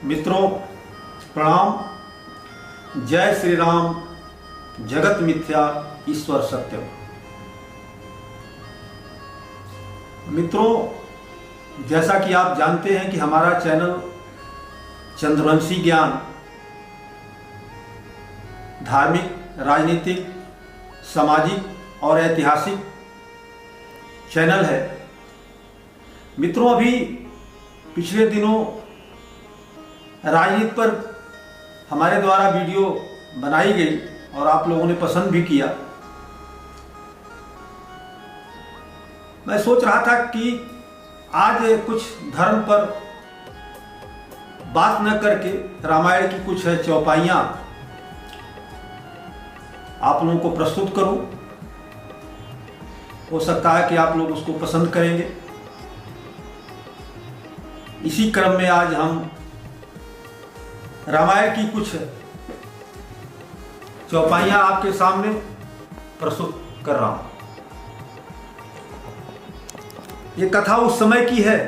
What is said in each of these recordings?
मित्रों प्रणाम। जय श्री राम। जगत मिथ्या ईश्वर सत्यम। मित्रों, जैसा कि आप जानते हैं कि हमारा चैनल चंद्रवंशी ज्ञान धार्मिक, राजनीतिक, सामाजिक और ऐतिहासिक चैनल है। मित्रों, अभी पिछले दिनों राजनीति पर हमारे द्वारा वीडियो बनाई गई और आप लोगों ने पसंद भी किया। मैं सोच रहा था कि आज कुछ धर्म पर बात न करके रामायण की कुछ चौपाइयां आप लोगों को प्रस्तुत करूं। हो सकता है कि आप लोग उसको पसंद करेंगे। इसी क्रम में आज हम रामायण की कुछ चौपाइयां आपके सामने प्रस्तुत कर रहा हूं। ये कथा उस समय की है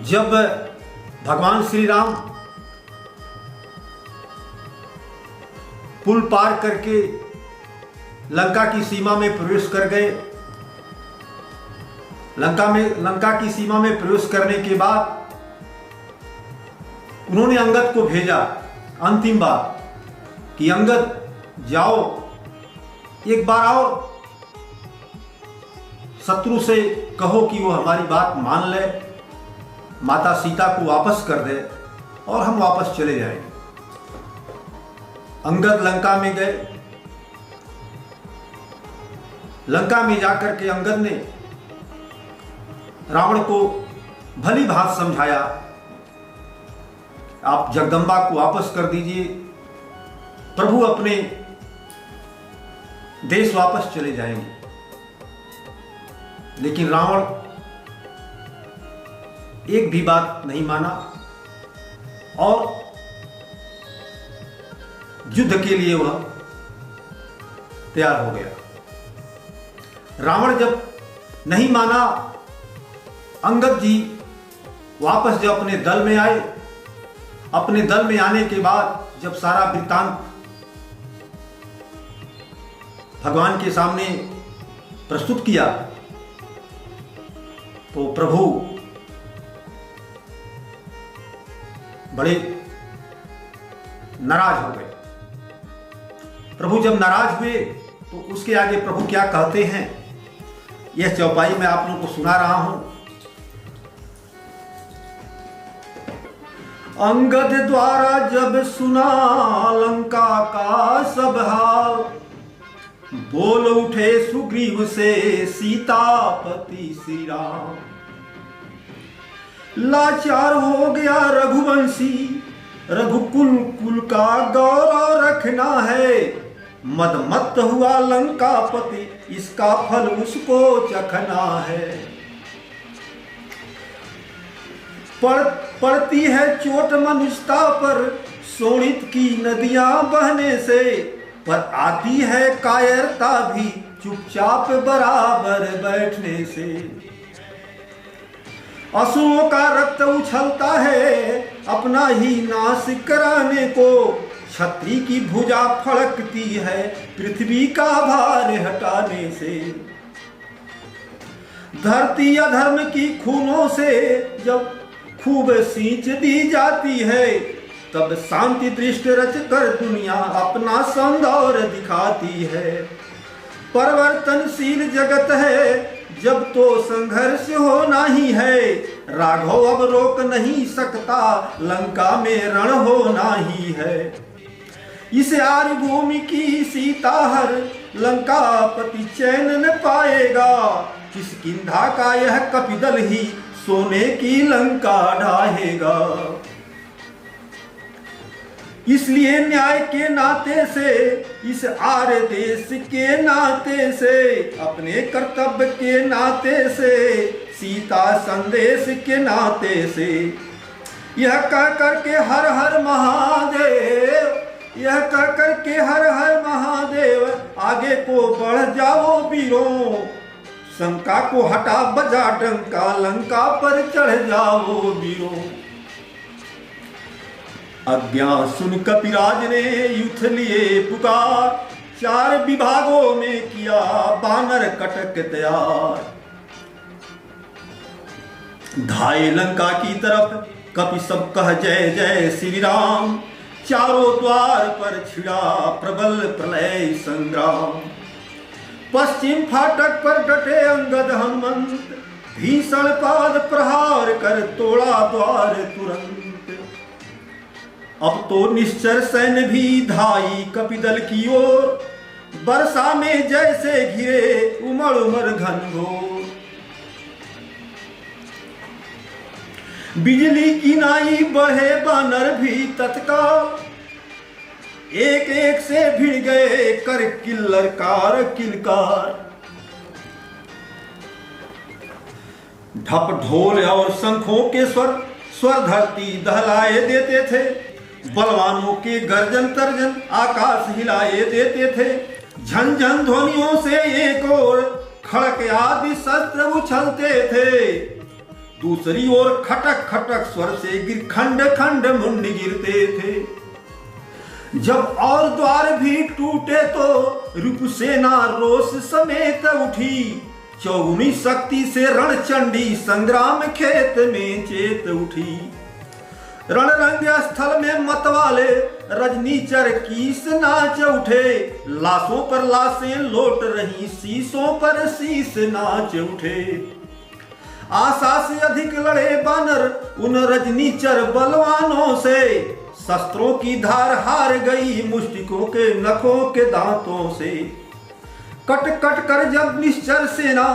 जब भगवान श्री राम पुल पार करके लंका की सीमा में प्रवेश कर गए। लंका की सीमा में प्रवेश करने के बाद उन्होंने अंगद को भेजा अंतिम बार कि अंगद जाओ, एक बार और शत्रु से कहो कि वो हमारी बात मान ले, माता सीता को वापस कर दे और हम वापस चले जाएंगे। अंगद लंका में गए। लंका में जाकर के अंगद ने रावण को भली भांति समझाया, आप जगदम्बा को वापस कर दीजिए, प्रभु अपने देश वापस चले जाएंगे। लेकिन रावण एक भी बात नहीं माना और युद्ध के लिए वह तैयार हो गया। रावण जब नहीं माना, अंगद जी वापस जब अपने दल में आए, अपने दल में आने के बाद जब सारा वृत्तांत भगवान के सामने प्रस्तुत किया तो प्रभु बड़े नाराज हो गए। प्रभु जब नाराज हुए तो उसके आगे प्रभु क्या कहते हैं, यह चौपाई मैं आप लोगों को सुना रहा हूं। अंगद द्वारा जब सुना लंका का सब हाल, बोल उठे सुग्रीव से सीतापति श्री राम। लाचार हो गया रघुवंशी, रघुकुल कुल का गौरव रखना है। मदमत्त हुआ लंकापति, इसका फल उसको चखना है। पड़ती है चोट मनुष्यता पर, शोणित की नदियां बहने से, पर आती है कायरता भी चुपचाप बराबर बैठने से। असुरों का रक्त उछलता है अपना ही नाश कराने को, छत्री की भुजा फड़कती है पृथ्वी का भार हटाने से। धरती अधर्म की खूनों से जब खूब सींच दी जाती है, तब शांति दृष्टि रच कर दुनिया अपना सौंदर्य दिखाती है। परिवर्तनशील जगत है जब तो संघर्ष होना ही है। राघव अब रोक नहीं सकता, लंका में रण होना ही है। इस आर्य भूमि की सीता हर लंकापति चैन न पाएगा। किष्किंधा का यह कपिदल ही सोने की लंका ढाहेगा। इसलिए न्याय के नाते से, इस आर्य देश के नाते से, अपने कर्तव्य के नाते से, सीता संदेश के नाते से, यह कह करके हर हर महादेव, यह कह करके हर हर महादेव, आगे को बढ़ जाओ वीरों। शंका को हटा बजा डंका, लंका पर चढ़ जाओ वीरों। आज्ञा सुन कपिराज ने युद्ध लिए पुकार, 4 विभागों में किया बानर कटक तैयार। धाये लंका की तरफ कपि सब कह जय जय श्री राम, चारों द्वार पर छिड़ा प्रबल प्रलय संग्राम। पश्चिम फाटक पर डटे अंगद हनुमंत, भीषण पाद प्रहार कर तोड़ा द्वार तुरंत। अब तो निश्चर सैन्य भी धाई कपिदल की ओर, वर्षा में जैसे घिरे उमड़ उमड़ घनघोर। बिजली की नाई बढ़े बानर भी तत्काल, एक एक से भिड़ गए कर किल्लर कार किलकार। ढप ढोल और शंखों के स्वर धरती दहलाए देते थे, बलवानों के गर्जन तर्जन आकाश हिलाए देते थे। झंझन ध्वनियों से एक ओर खड़क आदि शस्त्र उछलते थे, दूसरी ओर खटक खटक स्वर से गिर खंड खंड मुंड गिरते थे। जब और द्वार भी टूटे तो रूपसेना रोष समेत उठी, चौगुनी शक्ति से रणचंडी संग्राम खेत में चेत उठी। रणरंग स्थल में मतवाले रजनीचर कीस नाच उठे, लाशों पर लाशें लौट रही शीशों पर शीश नाच उठे। आशा से अधिक लड़े बानर उन रजनीचर बलवानों से, शस्त्रों की धार हार गई मुष्टिकों के नखों के दांतों से। कट कट कर जब निश्चर सेना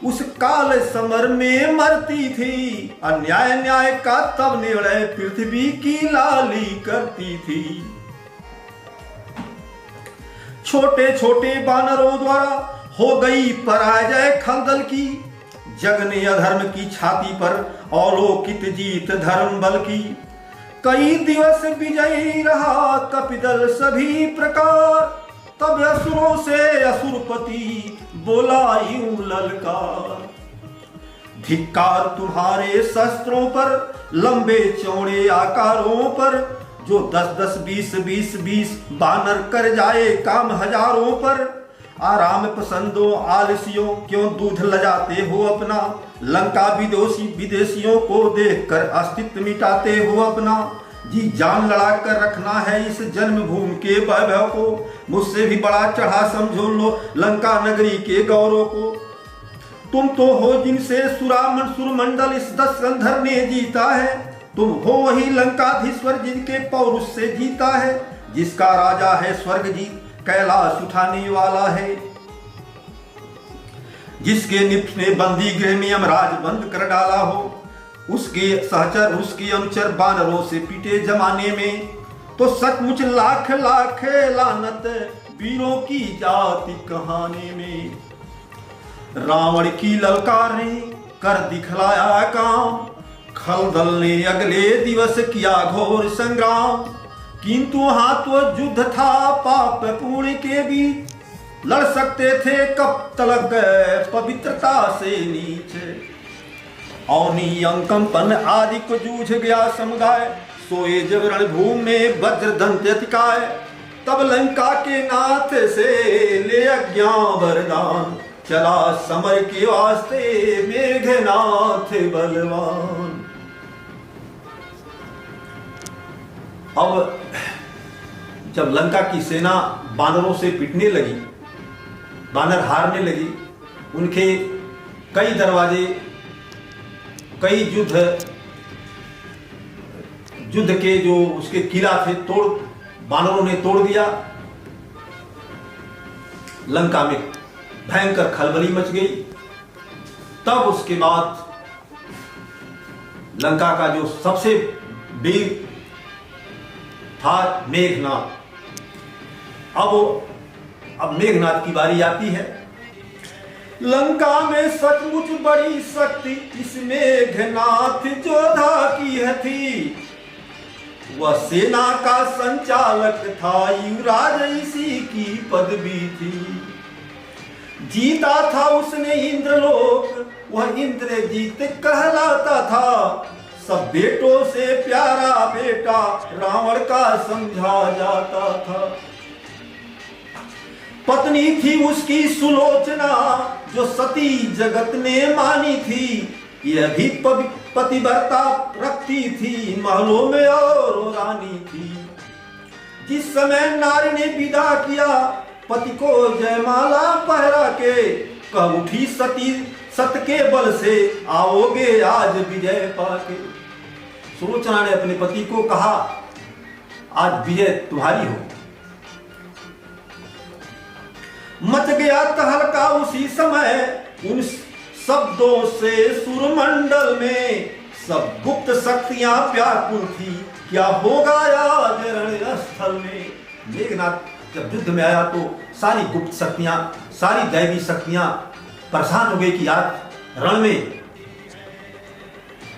उस काल समर में मरती थी, अन्याय न्याय का तब निर्णय पृथ्वी की लाली करती थी। छोटे छोटे बानरों द्वारा हो गई पराजय खलदल की, जग ने अधर्म की छाती पर अवलोकित जीत धर्म बल की। कई दिवस विजयी रहा कपिदल सभी प्रकार, तब असुरों से असुरपति बोला यूं ललकार। धिक्कार तुम्हारे शस्त्रों पर, लंबे चौड़े आकारों पर, जो 10-10 20-20 बानर कर जाए काम हजारों पर। आराम पसंदों आलसियों क्यों दूध लजाते हो अपना, लंका विदेशियों को देखकर अस्तित्व मिटाते हो अपना। जी जान लड़ा कर रखना है इस जन्मभूमि के वैभव को, मुझसे भी बड़ा चढ़ा समझो लो लंका नगरी के गौरव को। तुम तो हो जिनसे सुरमंडल इस 10 गंधर्व ने जीता है, तुम हो वही लंकाधीश्वर जिनके पौरुष से जीता है, जिसका राजा है स्वर्ग जीत कैलाश उठाने वाला है, जिसके निप्स ने बंदी गृह में यमराज बंद कर डाला हो। उसके सहचर उसके अनुचर बानरों से पीटे जमाने में, तो सचमुच लाख लाख लानत वीरों की जाति कहानी में। रावण की ललकार ने कर दिखलाया काम, खलदल ने अगले दिवस किया घोर संग्राम। किंतु वहां तो युद्ध था पाप पुण्य के बीच, लड़ सकते थे कब तलक पवित्रता से नीचे। औनी अंकंपन आदि को जूझ गया समुदाय, सोए जब रणभूमि में वज्र दंत अतिकाय। तब लंका के नाथ से ले अज्ञा वरदान, चला समर के वास्ते मेघनाथ बलवान। अब जब लंका की सेना बानरों से पिटने लगी, बानर हारने लगी, उनके कई दरवाजे, कई युद्ध के जो उसके किला थे बानरों ने तोड़ दिया। लंका में भयंकर खलबली मच गई। तब उसके बाद लंका का जो सबसे वीर था मेघनाथ, अब मेघनाथ की बारी आती है। लंका में सचमुच बड़ी शक्ति इस मेघनाथ जोधा की है थी। वह सेना का संचालक था, युवराज इसी की पदवी थी। जीता था उसने इंद्रलोक, वह इंद्रजीत कहलाता था। सब बेटों से प्यारा बेटा रावण का समझा जाता था। पत्नी थी उसकी सुलोचना जो सती जगत ने मानी थी, यह भी पतिव्रता रखती थी, महलों में और रानी थी। जिस समय नारी ने विदा किया पति को जयमाला पहरा के, कह उठी सती सत के बल से आओगे आज विजय पाके। सुलोचना ने अपने पति को कहा आज विजय तुम्हारी हो। मच गया तहलका उसी समय उन शब्दों से सुरमंडल में, सब गुप्त शक्तियां व्याकुल थी क्या होगा आज रणस्थल में। मेघनाथ जब युद्ध में आया तो सारी गुप्त शक्तियां, सारी दैवी शक्तियां परेशान हो गई कि आज रण में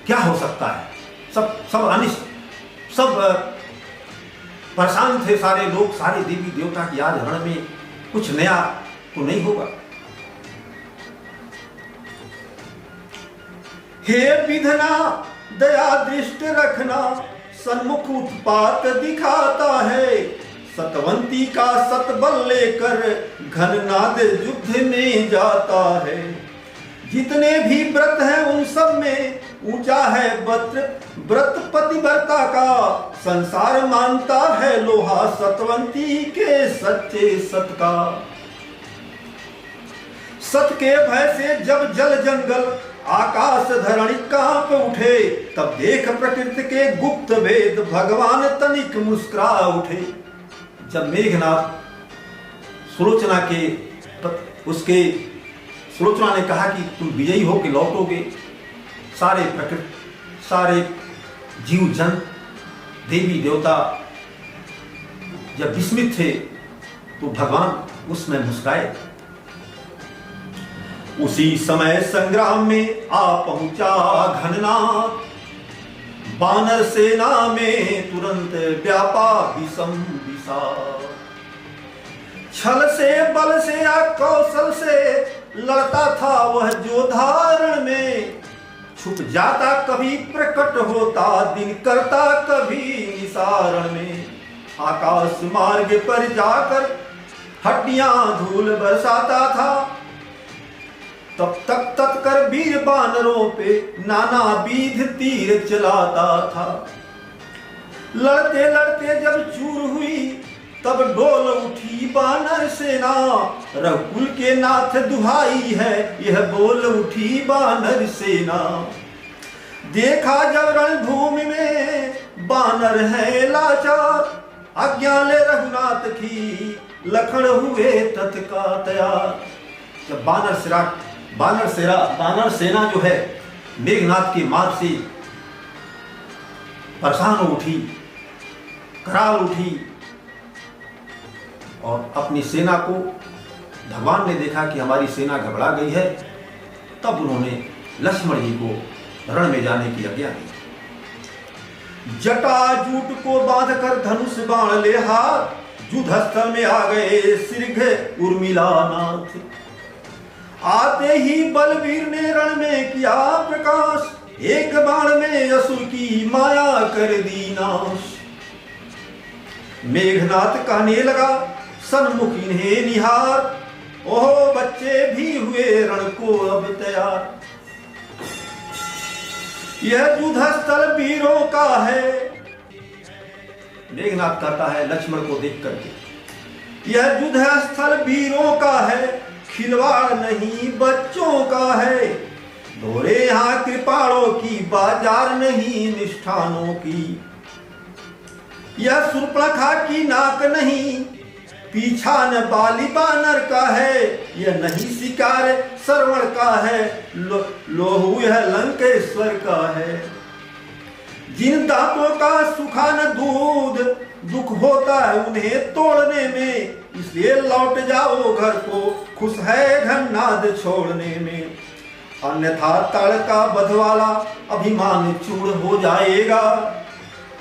क्या हो सकता है। सब अनिष्ट, सब परेशान थे सारे लोग, सारे देवी देवता की आज रण में कुछ नया तो नहीं होगा। हे विधना दया दृष्टि रखना, सन्मुख उत्पात दिखाता है, सतवंती का सतबल लेकर घननाद युद्ध में जाता है। जितने भी व्रत हैं उन सब में ऊंचा है व्रत पतिव्रता का, संसार मानता है लोहा सतवंती के सच्चे सत का। सत के भय से जब जल जंगल आकाश धरणी कांप उठे, तब देख प्रकृति के गुप्त वेद भगवान तनिक मुस्कुरा उठे। जब मेघनाथ सुलोचना के उसके सुलोचना ने कहा कि तुम विजयी हो के लौटोगे, सारे प्रकृति, सारे जीव जन, देवी देवता जब विस्मित थे तो भगवान उसमें मुस्कुराए। उसी समय संग्राम में आ पहुंचा घननाथ, बानर सेना में तुरंत व्यापा विषम विषाद। छल से बल से या कौशल से लड़ता था वह जो धारण में, छुप जाता कभी प्रकट होता दिन करता कभी निसारण में। आकाश मार्ग पर जाकर हड्डियां धूल बरसाता था, तब तक तत्कर वीर बानरों पे नाना विध तीर चलाता था। लड़ते लड़ते जब चूर हुई तब डोल उठी बानर सेना, रघुकुल के नाथ दुहाई है यह बोल उठी बानर सेना। देखा जब रणभूमि में बानर है लाचार, आज्ञा ले रघुनाथ की लखन हुए तत्काल तैयार। जब बानर सेना जो है मेघनाथ के मार्ग से परेशान हो उठी, कराल उठी, और अपनी सेना को भगवान ने देखा कि हमारी सेना घबरा गई है, तब उन्होंने लक्ष्मण जी को रण में जाने की आज्ञा दी। जटाजूट को बांधकर धनुष बाण ले हाथ, युद्ध स्थल में आ गए श्रीघ उर्मिला नाथ। आते ही बलवीर ने रण में किया प्रकाश, एक बाण में असुर की माया कर दी नाश। मेघनाथ कहने लगा सन्मुख इन्हें निहार, ओहो बच्चे भी हुए रण को अब तैयार। यह युद्ध स्थल वीरों का है, मेघनाथ कहता है लक्ष्मण को देख करके, यह युद्ध स्थल वीरों का है, खिलवाड़ नहीं बच्चों का है। दोरे यहाँ कृपाणों की बाजार नहीं निष्ठानों की। यह सूर्पणखा की नाक नहीं, पीछा न बाली बानर का है। यह नहीं शिकार श्रवण का है, लोहू यह लंकेश्वर का है। जिन दांतों का सुखा न दूध, दुख होता है उन्हें तोड़ने में, इसलिए लौट जाओ घर को, खुश है घननाद छोड़ने में। अन्यथा ताड़ का बधवाला अभिमान चूड़ हो जाएगा,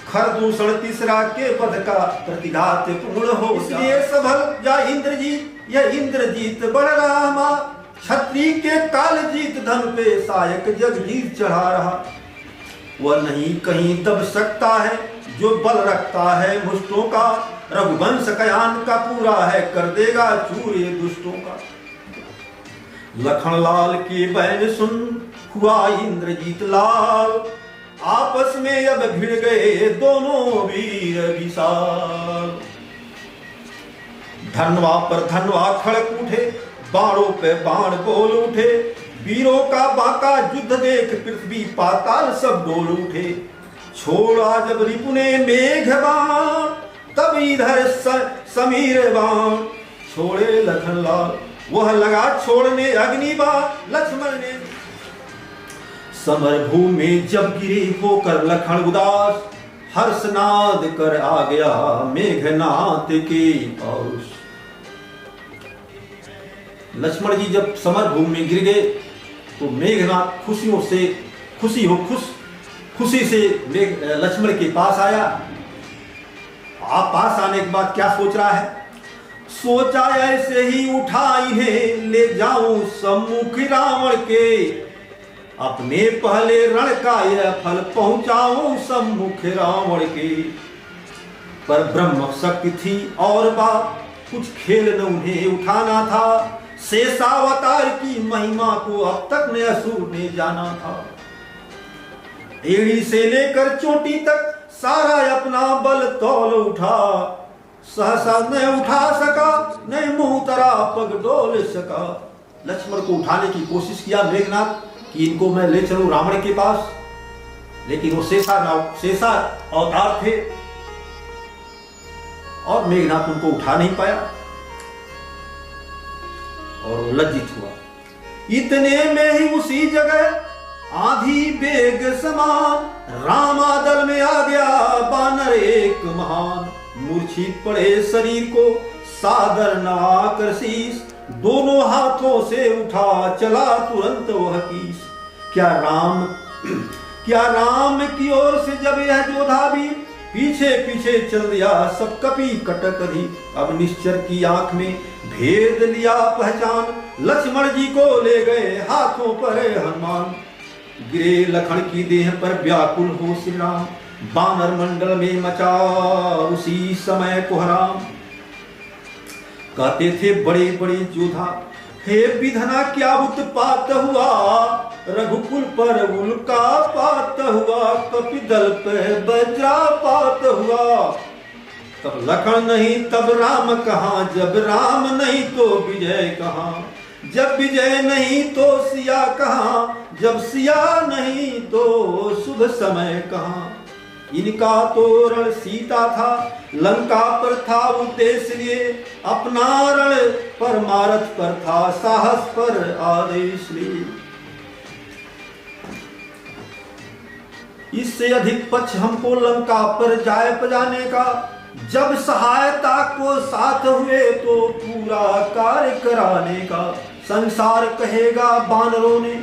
खरदूषण तीसरा के पद का प्रतिघात पूर्ण हो। इसलिए सबल जा इंद्रजीत, यह इंद्रजीत बलरामा, क्षत्रिय के काल जीत धन पे सायक जगजीत चढ़ा रहा। वह नहीं कहीं दब सकता है जो बल रखता है मुष्टों का। रघुवंश कयान का पूरा है कर देगा चूर ये दुष्टों का। लखन लाल की बैन सुन हुआ इंद्रजीत लाल, आपस में अब भिड़ गए दोनों वीर विशाल। धनवा पर धनवा खड़क उठे, बाणों पे बाण बोल उठे। वीरों का बाका युद्ध देख पृथ्वी पाताल सब डोल उठे। छोड़ा जब रिपु ने मेघ बाण, तब इधर समीर बाण। छोड़े लखन लाल, वह लगा छोड़ने अग्नि बाण। लक्ष्मण ने समर भूमि जब गिरे होकर लखन उदास, हर्षनाद कर आ गया मेघनाथ के पास। लक्ष्मण जी जब समर भूमि में गिर गए तो मेघनाथ खुशी से लक्ष्मण के पास आया। आप पास आने के बाद क्या सोच रहा है? सोचा ऐसे ही उठाई है ले जाऊं सम्मुख रावण के, अपने पहले रण का यह फल पहुंचाऊं सम्मुख रावण के। पर ब्रह्म शक्ति थी और बात, कुछ खेल न उन्हें उठाना था। शेषावतार की महिमा को अब तक न असुर ने जाना था। एड़ी से लेकर चोटी तक सारा अपना बल तौल उठा। सहसा न उठा सका, न मुंह तरा पग डोल सका। लक्ष्मण को उठाने की कोशिश किया मेघनाथ कि इनको मैं ले चलूं रावण के पास, लेकिन वो शेषा अवतार थे और मेघनाथ उनको उठा नहीं पाया और लज्जित हुआ। इतने में ही उसी जगह आधी बेग समान, रामादल में आ गया बानर एक महान। मूर्छित पड़े शरीर को सादर न आकर शीश, दोनों हाथों से उठा चला तुरंत वह कीस। क्या राम की ओर से जब यह योधा भी पीछे पीछे चल दिया सब कपी कटक अधिक। अब निश्चर की आंख में भेद लिया पहचान, लक्ष्मण जी को ले गए हाथों पर हनुमान। गिरे लखन की देह पर व्याकुल हो श्री राम, बानर मंडल में मचा उसी समय कोहराम। कहते थे बड़े बड़े योद्धा, हे विधना क्या उत्पात हुआ, रघुकुल पर उल्का पात हुआ, कपिदल पे वज्रापात हुआ। तब लखन नहीं तब राम कहाँ, जब राम नहीं तो विजय कहाँ, जब विजय नहीं तो सिया कहाँ, जब सिया नहीं तो शुभ समय कहाँ। इनका तो रण सीता था, लंका पर था उद्देश्य लिए, अपना रण परमारथ पर था, साहस पर आदेश लिए। इससे अधिक पक्ष हमको लंका पर जाए पजाने का, जब सहायता को साथ हुए तो पूरा कार्य कराने का। संसार कहेगा बानरों ने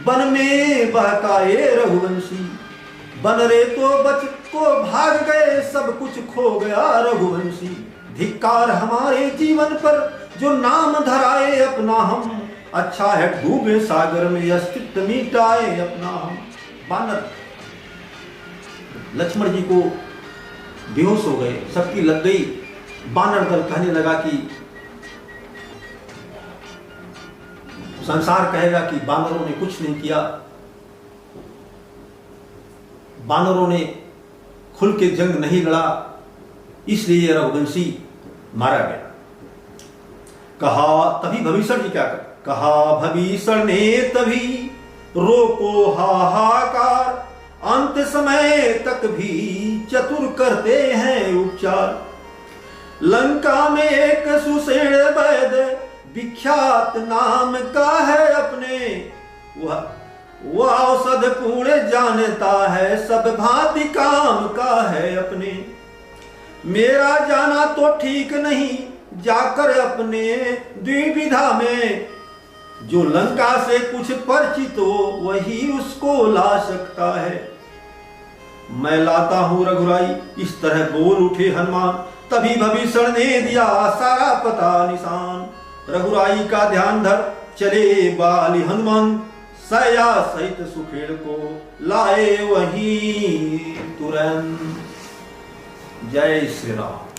वन में बहकाए रघुवंशी, बनरे तो बच को भाग गए सब कुछ खो गया रघुवंशी। धिक्कार हमारे जीवन पर जो नाम धराए अपना हम, अच्छा है डूबे सागर में अस्तित्व मिटाए अपना हम। बानर लक्ष्मण जी को बेहोश हो गए, सबकी लग गई। बानर दल कहने लगा कि संसार कहेगा कि बानरों ने कुछ नहीं किया, बानरों ने खुल के जंग नहीं लड़ा, इसलिए रघुवंशी मारा गया। कहा तभी भविष्य जी क्या कर, कहा भविष्य ने तभी रोको हाहाकार, अंत समय तक भी चतुर करते हैं उपचार। लंका में एक सुषेण वैद्य विख्यात नाम का है अपने, वह औषध पूर्ण जानता है सब भांति काम का है अपने। मेरा जाना तो ठीक नहीं जाकर अपने द्विविधा में, जो लंका से कुछ परिचित हो वही उसको ला सकता है। मैं लाता हूं रघुराई, इस तरह बोल उठे हनुमान। तभी भविष्य ने दिया सारा पता निशान, रघुराई का ध्यान धर चले बाली हनुमान। सया सहित सुखेड़ को लाए वहीं तुरंत। जय श्री राम।